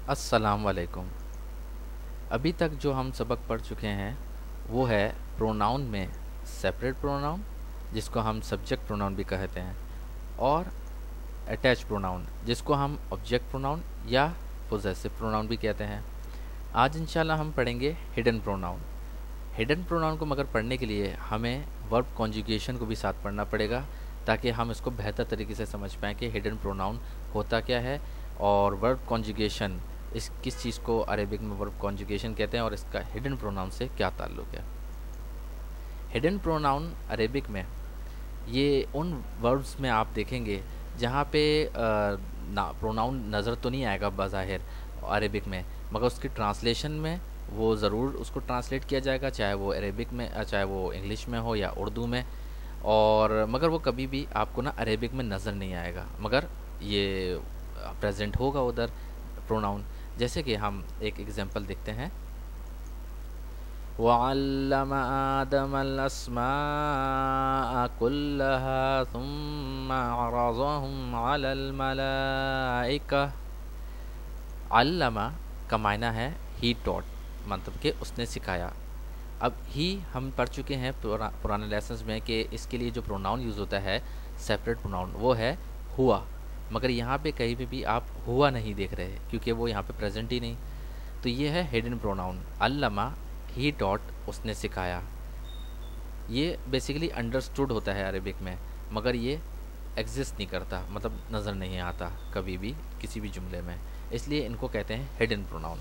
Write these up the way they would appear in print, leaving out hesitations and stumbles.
السلام علیکم۔ ابھی تک جو ہم سبق پڑھ چکے ہیں وہ ہے پروناؤن میں سیپریٹ پروناؤن، جس کو ہم سبجیکٹ پروناؤن بھی کہتے ہیں، اور اٹیچ پروناؤن جس کو ہم آبجیکٹ پروناؤن یا پوزیسو پروناؤن بھی کہتے ہیں۔ آج انشاءاللہ ہم پڑھیں گے ہڈن پروناؤن۔ ہڈن پروناؤن کو مگر پڑھنے کے لیے ہمیں ورب کانجوگیشن کو بھی ساتھ پڑھنا پڑے گا، تاکہ ہم اس کو بہتر طریقے سے سمجھ پائیں کہ ہڈن پروناؤن ہوتا کیا ہے، اور ورب کانجوگیشن کس چیز کو عربک میں ورب کانجوگیشن کہتے ہیں، اور اس کا ہڈن پروناؤن سے کیا تعلق ہے۔ ہڈن پروناؤن عربک میں یہ ان وربز میں آپ دیکھیں گے جہاں پہ پروناؤن نظر تو نہیں آئے گا بظاہر عربک میں، مگر اس کی ٹرانسلیشن میں وہ ضرور اس کو ٹرانسلیٹ کیا جائے گا، چاہے وہ عربک میں چاہے وہ انگلش میں ہو یا اردو میں، اور مگر وہ کبھی بھی آپ کو نا عربک میں نظر نہیں آئے گا، مگر یہ پریزنٹ ہوگا ادھر پروناؤن۔ جیسے کہ ہم ایک ایگزامپل دیکھتے ہیں، وَعَلَّمَ آدَمَ الْأَسْمَاءَ كُلَّهَا ثُمَّ عَرَضَهُمْ عَلَى الْمَلَائِكَةِ۔ علّمہ کا معنی ہے ہی ٹاٹ، مطلب کہ اس نے سکھایا۔ اب ہی ہم پڑھ چکے ہیں پرانے لیسنز میں کہ اس کے لیے جو پروناؤن یوز ہوتا ہے سیپریٹ پروناؤن وہ ہے ہوا، مگر یہاں پہ کہیں پہ بھی آپ ہوا نہیں دیکھ رہے کیونکہ وہ یہاں پہ پریزنٹ ہی نہیں، تو یہ ہے ہڈن پروناؤن۔ علّمہ ہی ٹاٹ، اس نے سکھایا۔ یہ بیسیکلی انڈرسٹوڈ ہوتا ہے عربک میں، مگر یہ ایگزسٹ نہیں کرتا، مطلب نظر نہیں آتا کبھی بھی کسی بھی جملے میں، اس لیے ان کو کہتے ہیں ہڈن پروناؤن۔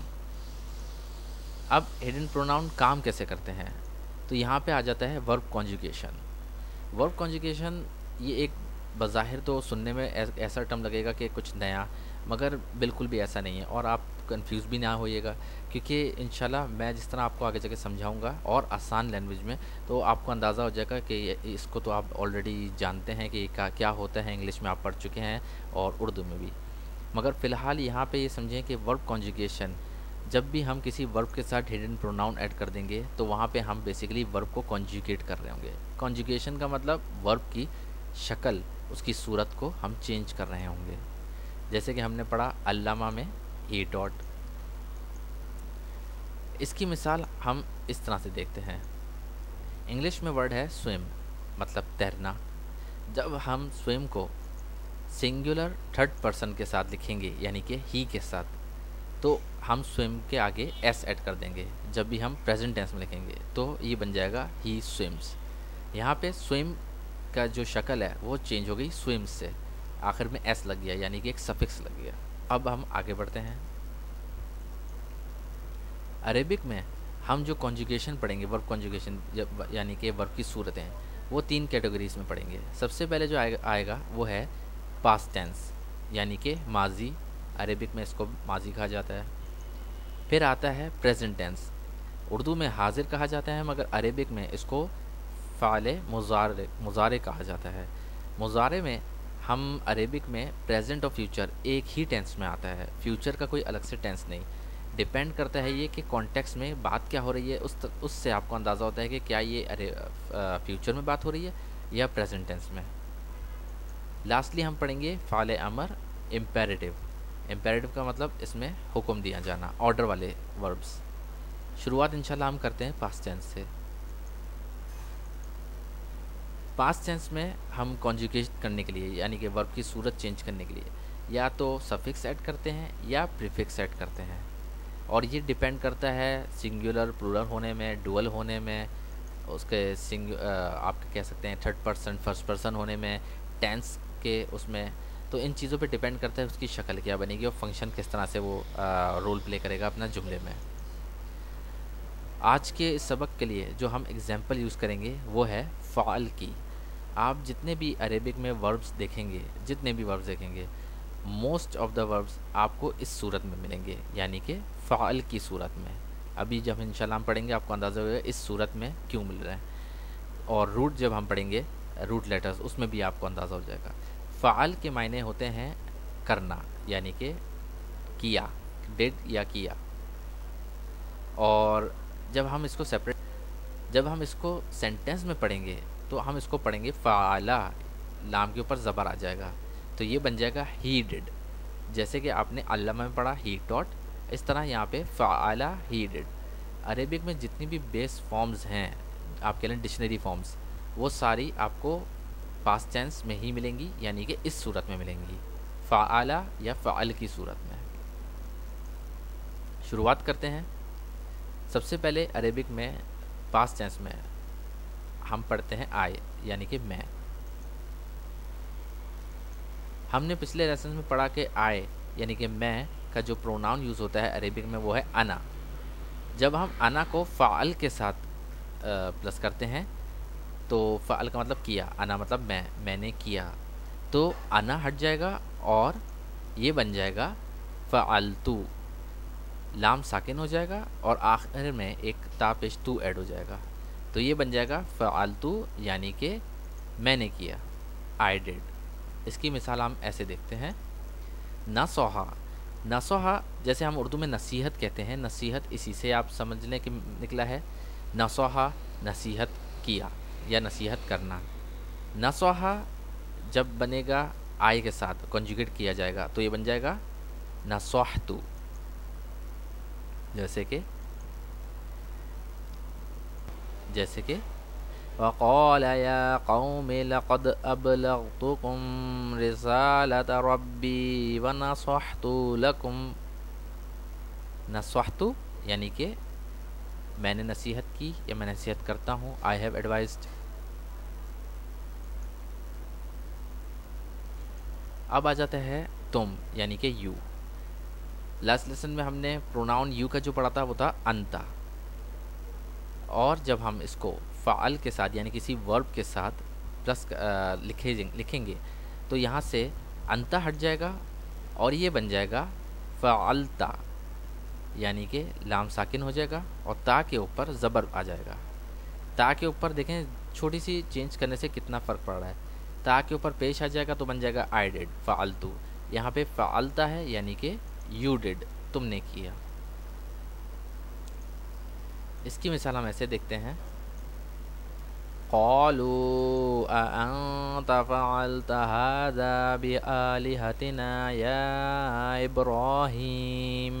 اب ہڈن پروناؤن کام کیسے کرتے ہیں، تو یہاں پہ آ جاتا ہے ورب کانجوگیشن۔ ورب کانجوگیشن یہ ایک بظاہر تو سننے میں ایسا ٹرم لگے گا کہ کچھ نیا، مگر بالکل بھی ایسا نہیں ہے، اور آپ کنفیوز بھی نہ ہوئیے گا، کیونکہ انشاءاللہ میں جس طرح آپ کو آگے جا کے سمجھاؤں گا اور آسان لینگویج میں، تو آپ کو اندازہ ہو جائے گا کہ اس کو تو آپ آلریڈی جانتے ہیں کہ کیا ہوتا ہے، انگلش میں آپ پڑھ چکے ہیں اور اردو میں بھی، مگر فی الحال یہاں پہ یہ سمجھیں کہ ورب کانجوگیشن جب بھی ہم کسی ورب کے ساتھ ہڈن پروناؤن ایڈ کر دیں گے تو وہاں پہ ہم بیسیکلی ورب کو کانجوگیٹ کر رہے ہوں گے۔ کانجوگیشن کا مطلب ورب کی شکل، اس کی صورت کو ہم چینج کر رہے ہوں گے، جیسے کہ ہم نے پڑھا علامہ میں ہی ٹاٹ۔ اس کی مثال ہم اس طرح سے دیکھتے ہیں، انگلش میں ورڈ ہے سوئم، مطلب تیرنا۔ جب ہم سوئم کو سنگولر تھرڈ پرسن کے ساتھ لکھیں گے، یعنی کہ ہی کے ساتھ، تو ہم سوئم کے آگے ایس ایڈ کر دیں گے۔ جب بھی ہم پریزنٹ ٹینس میں لکھیں گے تو یہ بن جائے گا ہی سوئمس۔ یہاں پہ سوئم کا جو شکل ہے وہ چینج ہو گئی سوئمس سے، آخر میں ایس لگ گیا، یعنی کہ ایک سفکس لگ گیا۔ اب ہم آگے بڑھتے ہیں، عربک میں ہم جو کانجوگیشن پڑھیں گے، ورب کانجوگیشن یعنی کہ ورب کی صورتیں، وہ 3 کیٹیگریز میں پڑھیں گے۔ سب سے پہلے جو آئے گا وہ ہے پاسٹ ٹینس، یعنی کہ ماضی، عربک میں اس کو ماضی کہا جاتا ہے۔ پھر آتا ہے پریزنٹ ٹینس، اردو میں حاضر کہا جاتا ہے، مگر عربک میں اس کو فعل مضارع کہا جاتا ہے۔ مضارع میں ہم عربک میں پریزنٹ اور فیوچر ایک ہی ٹینس میں آتا ہے، فیوچر کا کوئی الگ سے ٹینس نہیں، ڈیپینڈ کرتا ہے یہ کہ کانٹیکس میں بات کیا ہو رہی ہے، اس سے آپ کو اندازہ ہوتا ہے کہ کیا یہ فیوچر میں بات ہو رہی ہے یا پریزنٹ ٹینس میں۔ لاسٹلی ہم پڑھیں گے فعل امر امپیریٹیو۔ امپیریٹیو کا مطلب اس میں حکم دیا جانا، آرڈر والے وربس۔ شروعات انشاءاللہ ہم کرتے ہیں پاسٹ ٹینس سے۔ پاسٹ ٹینس میں ہم کانجوگیٹ کرنے کے لیے، یعنی کہ ورب کی صورت چینج کرنے کے لیے، یا تو سفکس ایڈ کرتے ہیں یا پریفکس ایڈ کرتے ہیں، اور یہ ڈیپینڈ کرتا ہے سنگولر پلورل ہونے میں، ڈوئل ہونے میں، اس کے آپ کہہ سکتے ہیں تھرڈ پرسن فرسٹ پرسن ہونے میں، ٹینس کے اس میں، تو ان چیزوں پہ ڈیپینڈ کرتا ہے اس کی شکل کیا بنے گی اور فنکشن کس طرح سے وہ رول پلے کرے گا اپنا جملے میں۔ آج کے اس سبق کے لیے جو ہم اگزامپل یوز کریں گے وہ ہے فعل کی۔ آپ جتنے بھی عربک میں وربس دیکھیں گے، موسٹ آف دا وربس آپ کو اس صورت میں ملیں گے، یعنی کہ فعل کی صورت میں۔ ابھی جب انشاءاللہ ہم پڑھیں گے آپ کو اندازہ ہوگا اس صورت میں کیوں مل رہے ہیں، اور روٹ جب ہم پڑھیں گے روٹ لیٹرز، اس میں بھی آپ کو اندازہ ہو جائے گا۔ فعل کے معنی ہوتے ہیں کرنا، یعنی کہ کیا، ڈیڈ یا کیا، اور جب ہم اس کو سینٹینس میں پڑھیں گے تو ہم اس کو پڑھیں گے فعلا، لام کے اوپر زبر آ جائے گا، تو یہ بن جائے گا ہی ڈڈ۔ جیسے کہ آپ نے علامہ میں پڑھا ہی ٹاٹ، اس طرح یہاں پہ فعل ہی ڈڈ. عربک میں جتنی بھی بیس فارمز ہیں آپ کہہ لیں ڈکشنری فارمز، وہ ساری آپ کو پاسٹ ٹینس میں ہی ملیں گی، یعنی کہ اس صورت میں ملیں گی، فعل یا فعل کی صورت میں. شروعات کرتے ہیں. سب سے پہلے عربک میں پاسٹ ٹینس میں ہم پڑھتے ہیں آئے، یعنی کہ میں. ہم نے پچھلے لیسن میں پڑھا کہ آئے یعنی کہ میں کا جو پروناؤن یوز ہوتا ہے عربک میں وہ ہے انا. جب ہم انا کو فعل کے ساتھ پلس کرتے ہیں تو فعل کا مطلب کیا، انا مطلب میں نے کیا، تو انا ہٹ جائے گا اور یہ بن جائے گا فعلتو. لام ساکن ہو جائے گا اور آخر میں ایک تا پیش تو ایڈ ہو جائے گا، تو یہ بن جائے گا فعلتو یعنی کہ میں نے کیا، آئی ڈیڈ. اس کی مثال ہم ایسے دیکھتے ہیں. نصحا، نصحا جیسے ہم اردو میں نصیحت کہتے ہیں، نصیحت اسی سے آپ سمجھ لیں کہ نکلا ہے. نصحا نصیحت کیا یا نصیحت کرنا. نصحا جب بنے گا آئی کے ساتھ کنجوگیٹ کیا جائے گا تو یہ بن جائے گا نصحتو. جیسے کہ وقال یا قوم لقد ابلغتکم رسالۃ ربی ونصحت لکم. نصحت یعنی کہ میں نے نصیحت کی یا میں نصیحت کرتا ہوں، آئی ہیو ایڈوائزڈ. اب آ جاتا ہے تم یعنی کہ یو. لاسٹ لیسن میں ہم نے پروناؤن یو کا جو پڑھا تھا وہ تھا انتا، اور جب ہم اس کو فعل کے ساتھ یعنی کسی ورب کے ساتھ پلس لکھیں گے تو یہاں سے انتا ہٹ جائے گا اور یہ بن جائے گا فعلتا، یعنی کہ لام ساکن ہو جائے گا اور تا کے اوپر زبر آ جائے گا. تا کے اوپر دیکھیں چھوٹی سی چینج کرنے سے کتنا فرق پڑ رہا ہے. تا کے اوپر پیش آ جائے گا تو بن جائے گا آئی ڈیڈ فعلتو. یہاں پہ فعلتا ہے یعنی کہ یو ڈیڈ، تم نے کیا. اس کی مثال ہم ایسے دیکھتے ہیں. قالوا اانت فعلت هذا بآلهتنا یا ابراہیم.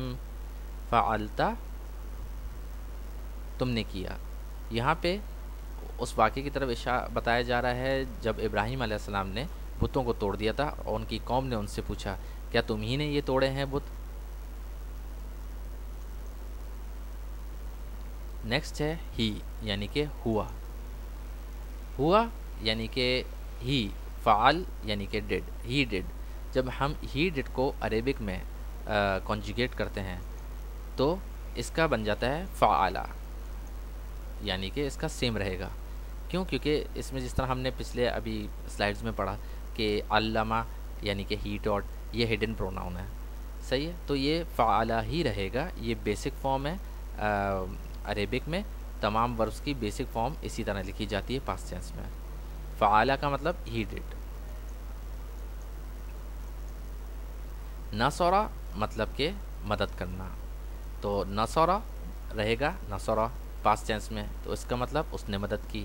فعلتا تم نے کیا. یہاں پہ اس واقعے کی طرف بتایا جا رہا ہے جب ابراہیم علیہ السلام نے بتوں کو توڑ دیا تھا اور ان کی قوم نے ان سے پوچھا کیا تم ہی نے یہ توڑے ہیں بت. نیکسٹ ہے ہی یعنی کہ ہوا. ہوا یعنی کہ ہی، فعل یعنی کہ ڈیڈ، ہی ڈیڈ. جب ہم ہی ڈیڈ کو عربک میں کنجوگیٹ کرتے ہیں تو اس کا بن جاتا ہے فعلا، یعنی کہ اس کا سیم رہے گا. کیوں؟ کیونکہ اس میں جس طرح ہم نے پچھلے ابھی سلائڈز میں پڑھا کہ علامہ یعنی کہ ہی ٹاٹ یہ ہڈن پروناؤن ہے، صحیح ہے، تو یہ فعلا ہی رہے گا. یہ بیسک فارم ہے عربک میں. تمام وربس کی بیسک فارم اسی طرح لکھی جاتی ہے پاسٹ ٹینس میں. فعلا کا مطلب ہی ڈڈ. نصرہ مطلب کہ مدد کرنا، تو نصرہ رہے گا نصرہ پاسٹ ٹینس میں، تو اس کا مطلب اس نے مدد کی.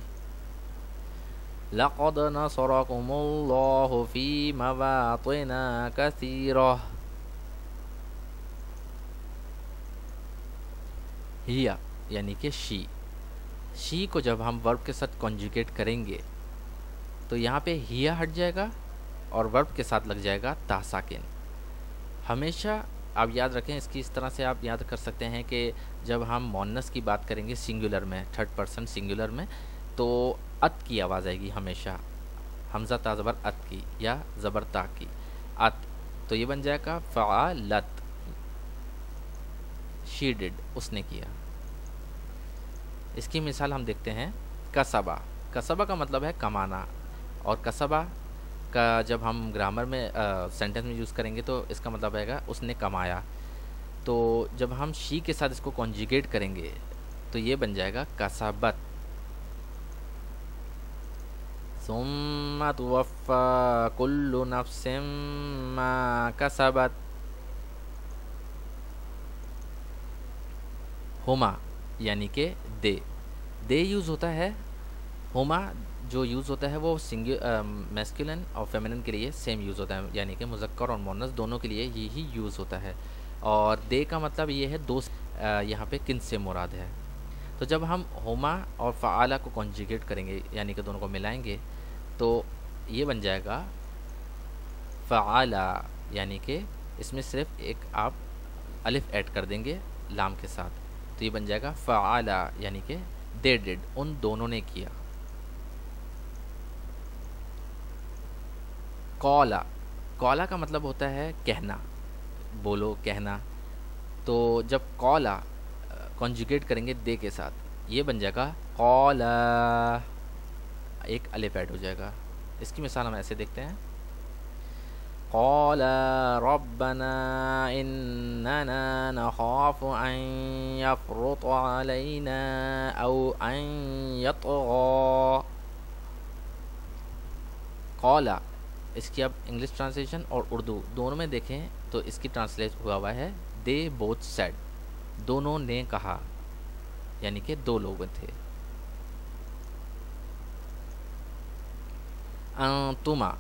لقد نصرکم اللہ فی مواطن کثیرہ. ہیا یعنی کہ شی. شی کو جب ہم ورب کے ساتھ کنجوگیٹ کریں گے تو یہاں پہ ہیا ہٹ جائے گا اور ورب کے ساتھ لگ جائے گا تا ساکن. ہمیشہ آپ یاد رکھیں، اس کی اس طرح سے آپ یاد کر سکتے ہیں کہ جب ہم مونس کی بات کریں گے سنگولر میں، تھرڈ پرسن سنگولر میں، تو ات کی آواز آئے گی ہمیشہ، حمزہ تا زبر ات کی یا زبر تا کی، ات. تو یہ بن جائے گا فعلت، شی ڈڈ، اس نے کیا. اس کی مثال ہم دیکھتے ہیں. کسبہ. کسبہ کا مطلب ہے کمانا، اور کسبہ کا جب ہم گرامر میں سینٹنس میں یوز کریں گے تو اس کا مطلب رہے گا اس نے کمایا. تو جب ہم شی کے ساتھ اس کو کنجوگیٹ کریں گے تو یہ بن جائے گا کسبت. ثم توفی کل نفس ما کسبت. ہما یعنی کہ دے. دے یوز ہوتا ہے. ہما جو یوز ہوتا ہے وہ میسکولن اور فیمنن کے لیے سیم یوز ہوتا ہے، یعنی کہ مذکر اور مؤنث دونوں کے لیے یہی یوز ہوتا ہے. اور دے کا مطلب یہ ہے دو، یہاں پہ کن سے مراد ہے. تو جب ہم ہما اور فعالہ کو کنجوگیٹ کریں گے یعنی کہ دونوں کو ملائیں گے تو یہ بن جائے گا فعالہ، یعنی کہ اس میں صرف ایک آپ الف ایڈ کر دیں گے لام کے ساتھ تو یہ بن جائے گا فعالہ، یعنی کہ دے ڈڈ، ان دونوں نے کیا. قولا، قولا کا مطلب ہوتا ہے کہنا، بولو، کہنا. تو جب قولا کنجوگیٹ کریں گے دے کے ساتھ یہ بن جائے گا قولا، ایک الف ایڈ ہو جائے گا. اس کی مثال ہم ایسے دیکھتے ہیں قال ربنا اننا نخاف ان يفرط علينا او ان يطغى. قال، اس کی اب انگلش ٹرانسلیشن اور اردو دونوں میں دیکھیں تو اس کی ٹرانسلیٹ ہوا ہوا ہے دے بوتھ سیڈ، دونوں نے کہا، یعنی کہ دو لوگ تھے. انتما،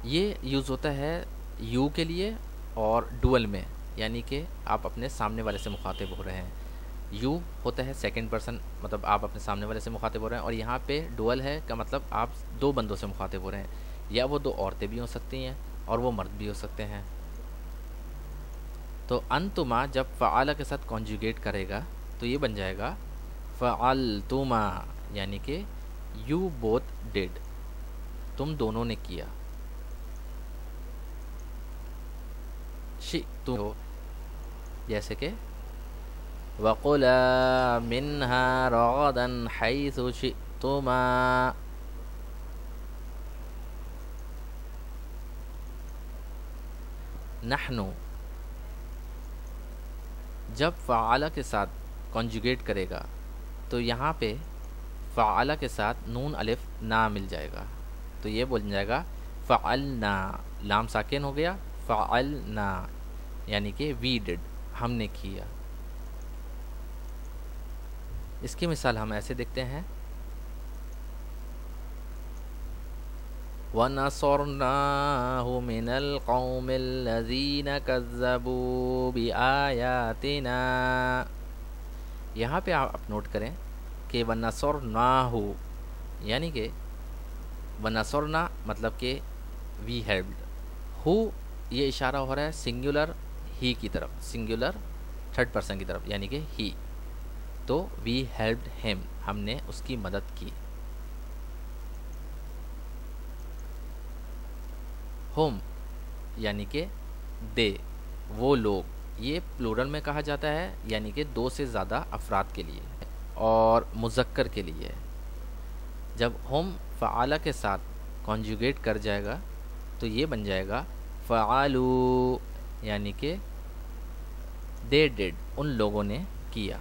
یہ یوز ہوتا ہے یو کے لیے اور ڈوئل میں، یعنی کہ آپ اپنے سامنے والے سے مخاطب ہو رہے ہیں. یو ہوتا ہے سیکنڈ پرسن، مطلب آپ اپنے سامنے والے سے مخاطب ہو رہے ہیں، اور یہاں پہ ڈوئل ہے کا مطلب آپ دو بندوں سے مخاطب ہو رہے ہیں، یا وہ دو عورتیں بھی ہو سکتی ہیں اور وہ مرد بھی ہو سکتے ہیں. تو انتما جب فعالہ کے ساتھ کنجوگیٹ کرے گا تو یہ بن جائے گا فعلتما، یعنی کہ یو بوتھ ڈیڈ، تم دونوں نے کیا. شئتم، جیسے کہ وَقُلَا مِنْهَا رَغَدًا حَيْثُ شِئْتُمَا. نحنو جب فعالہ کے ساتھ کنجوگیٹ کرے گا تو یہاں پہ فعالہ کے ساتھ نون الف نا مل جائے گا تو یہ بول جائے گا فعلنا، لام ساکن ہو گیا، فعلنا یعنی کہ وی ڈڈ، ہم نے کیا. اس کی مثال ہم ایسے دیکھتے ہیں وَنَصَرْنَاهُ مِنَ الْقَوْمِ الَّذِينَ كَذَّبُوا بِآيَاتِنَا. یہاں پہ آپ نوٹ کریں کہ وَنَصَرْنَاهُ یعنی کہ وَنَصَرْنَا مطلب کہ وی ہیلپڈ، ہو یہ اشارہ ہو رہا ہے سنگولر ہی کی طرف، سنگولر تھرڈ پرسن کی طرف، یعنی کہ ہی. تو وی ہیلپڈ ہم، ہم نے اس کی مدد کی. ہم یعنی کہ دے، وہ لوگ، یہ پلورل میں کہا جاتا ہے یعنی کہ دو سے زیادہ افراد کے لیے اور مذکر کے لیے. جب ہم فعالہ کے ساتھ کنجوگیٹ کر جائے گا تو یہ بن جائے گا فعالو، یعنی کہ دے ڈڈ، ان لوگوں نے کیا.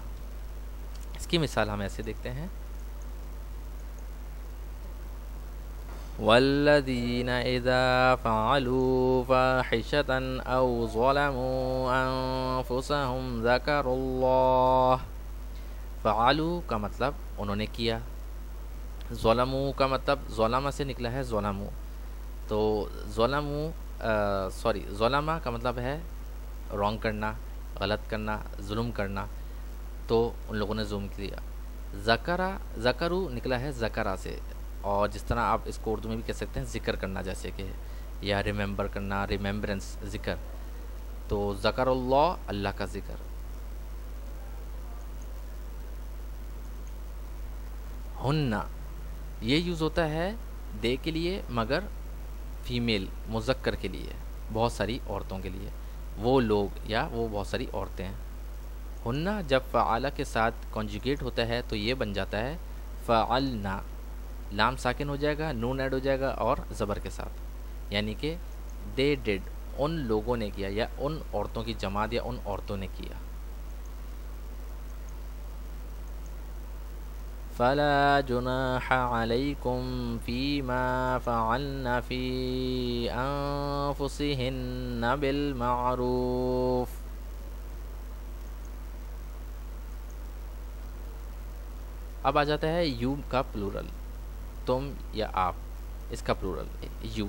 اس کی مثال ہم ایسے دیکھتے ہیں والذین اذا فعلوا فاحشة او ظلموا انفسهم ذکروا اللہ. فعلوا کا مطلب انہوں نے کیا، ظلموا کا مطلب ظلمہ سے نکلا ہے ظلموا، تو ظلمہ کا مطلب ہے رانگ کرنا، غلط کرنا، ظلم کرنا، تو ان لوگوں نے ظلم کیا. ذکرو نکلا ہے ذکرہ سے، اور جس طرح آپ اس کو اردو میں بھی کہہ سکتے ہیں ذکر کرنا، جیسے کہ یا ریممبر کرنا، ریممبرنس، ذکر. تو ذکر اللہ، اللہ کا ذکر. ہن یہ یوز ہوتا ہے دے کے لیے مگر فیمیل، مذکر کے لیے، بہت ساری عورتوں کے لیے، وہ لوگ یا وہ بہت ساری عورتیں. ہن جب فعالہ کے ساتھ کنجوگیٹ ہوتا ہے تو یہ بن جاتا ہے فعلنا، لام ساکن ہو جائے گا، نون ایڈ ہو جائے گا اور زبر کے ساتھ، یعنی کہ دے ڈڈ، ان لوگوں نے کیا یا ان عورتوں کی جماعت یا ان عورتوں نے کیا. فلا جناح علیکم فیما فعلن فی انفسہن بالمعروف. اب آ جاتا ہے یو کا پلورل، تم یا آپ، اس کا پلورل یو.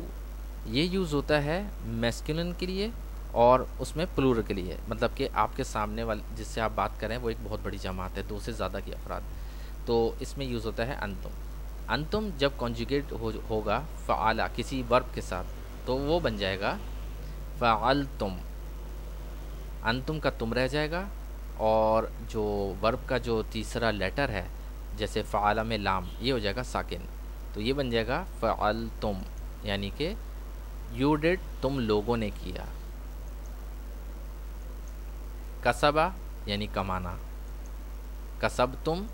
یہ یوز ہوتا ہے میسکولن کے لیے اور اس میں پلورل کے لیے مطلب کہ آپ کے سامنے والے جس سے آپ بات کریں وہ ایک بہت بڑی جماعت ہے، 2 سے زیادہ کے افراد، تو اس میں یوز ہوتا ہے انتم۔ انتم جب کانجوگیٹ ہوگا فعالہ کسی ورب کے ساتھ تو وہ بن جائے گا فعلتم، انتم کا تم رہ جائے گا، اور جو ورب کا جو تیسرا لیٹر ہے جیسے فعالہ میں لام یہ ہو جائے گا ساکن، تو یہ بن جائے گا فعلتم، یعنی کہ یو ڈڈ تم لوگوں نے کیا، کسبہ یعنی کمانا، کسب تم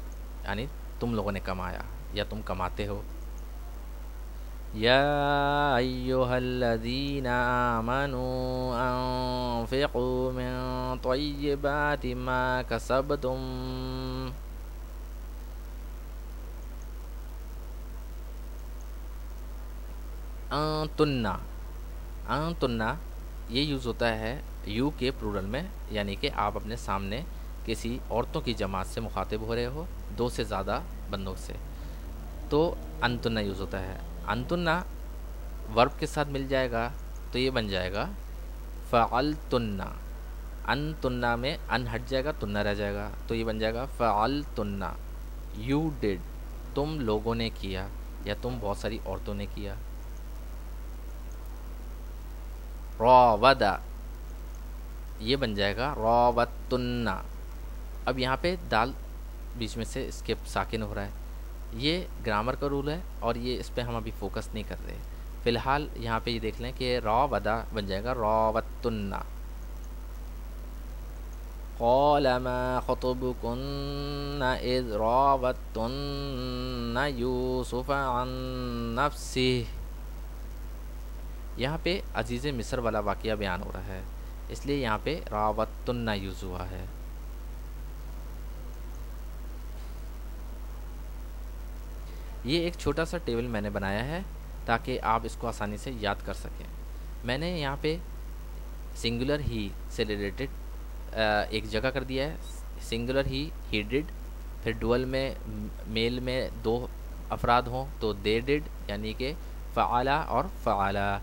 یعنی تم لوگوں نے کمایا یا تم کماتے ہو۔ یا ایہا الذین آمنوا انفقوا من طیبات ما کسبتم، انتنا، انتنا یہ یوز ہوتا ہے یو کے پلورل میں، یعنی کہ آپ اپنے سامنے کسی عورتوں کی جماعت سے مخاطب ہو رہے ہو، 2 سے زیادہ بندوں سے، تو انتنا یوز ہوتا ہے۔ انتنا ورب کے ساتھ مل جائے گا تو یہ بن جائے گا فعلتنا، انتنا میں ان ہٹ جائے گا تننا رہ جائے گا، تو یہ بن جائے گا فعلتنا، یو ڈڈ تم لوگوں نے کیا یا تم بہت ساری عورتوں نے کیا۔ راودا یہ بن جائے گا راوتنا، اب یہاں پہ دال بیچ میں سے اسکپ ساکن ہو رہا ہے، یہ گرامر کا رول ہے اور یہ اس پہ ہم ابھی فوکس نہیں کر رہے، فی الحال یہاں پہ یہ دیکھ لیں کہ راودا بن جائے گا راوتنا۔ قال ما خطبكن اذ راوتن یوسف عن نفسه، یہاں پہ عزیز مصر والا واقعہ بیان ہو رہا ہے، اس لیے یہاں پہ راوتن یوز ہوا ہے۔ یہ ایک چھوٹا سا ٹیبل میں نے بنایا ہے تاکہ آپ اس کو آسانی سے یاد کر سکیں۔ میں نے یہاں پہ سنگولر ہی سے ریلیٹڈ ایک جگہ کر دیا ہے، سنگولر ہی ڈڈ، پھر ڈوئل میں میل میں 2 افراد ہوں تو دے ڈڈ، یعنی کہ فعلا اور فعلا،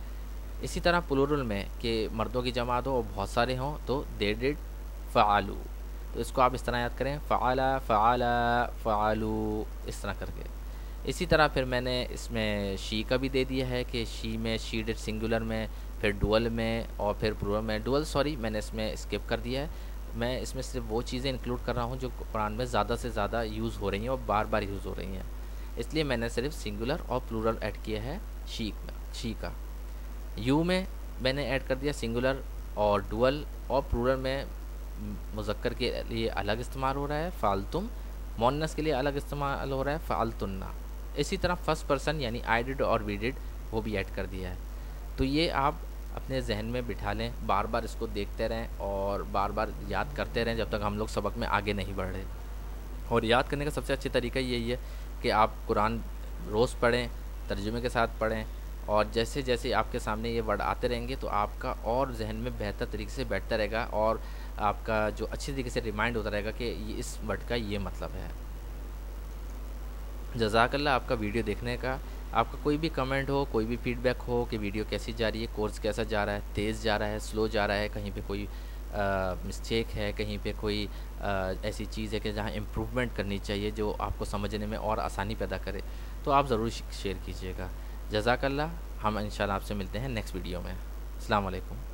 اسی طرح پلورل میں کہ مردوں کی جماعت ہو اور بہت سارے ہوں تو دے ڈڈ فعلو، تو اس کو آپ اس طرح یاد کریں فعلا فعلا فعلو، اس طرح کر کے۔ اسی طرح پھر میں نے اس میں شی کا بھی دے دیا ہے کہ شی میں شی ڈڈ سنگولر میں، پھر ڈوئل میں اور پھر پلورل میں، ڈوئل سوری میں نے اس میں اسکپ کر دیا ہے، میں اس میں صرف وہ چیزیں انکلوڈ کر رہا ہوں جو قرآن میں زیادہ سے زیادہ یوز ہو رہی ہیں اور بار بار یوز ہو رہی ہیں، اس لیے میں نے صرف سنگولر اور پلورل ایڈ کیا ہے شی کا۔ یو میں نے ایڈ کر دیا سنگولر اور ڈوئل، اور پلورل میں مذکر کے لیے الگ استعمال ہو رہا ہے فعلتم، مؤنث کے لیے الگ استعمال ہو رہا ہے فعلتنا، اسی طرح فرسٹ پرسن یعنی آئی ڈڈ اور وی ڈڈ وہ بھی ایڈ کر دیا ہے۔ تو یہ آپ اپنے ذہن میں بٹھا لیں، بار بار اس کو دیکھتے رہیں اور بار بار یاد کرتے رہیں جب تک ہم لوگ سبق میں آگے نہیں بڑھ رہے، اور یاد کرنے کا سب سے اچھا طریقہ یہی ہے کہ آپ قرآن روز پڑھیں، ترجمے کے ساتھ پڑھیں، اور جیسے جیسے آپ کے سامنے یہ ورڈ آتے رہیں گے تو آپ کا اور ذہن میں بہتر طریقے سے بیٹھتا رہے گا، اور آپ کا جو اچھی طریقے سے ریمائنڈ ہوتا رہے گا کہ یہ اس ورڈ کا یہ مطلب ہے۔ جزاک اللہ آپ کا ویڈیو دیکھنے کا، آپ کا کوئی بھی کمنٹ ہو، کوئی بھی فیڈ بیک ہو کہ ویڈیو کیسی جا رہی ہے، کورس کیسا جا رہا ہے، تیز جا رہا ہے، سلو جا رہا ہے، کہیں پہ کوئی مسٹیک ہے، کہیں پہ کوئی ایسی چیز ہے کہ جہاں امپروومنٹ کرنی چاہیے جو آپ کو سمجھنے میں اور آسانی پیدا کرے، تو آپ ضرور شیئر کیجیے گا۔ جزاک اللہ، ہم انشاءاللہ آپ سے ملتے ہیں نیکسٹ ویڈیو میں۔ السلام علیکم۔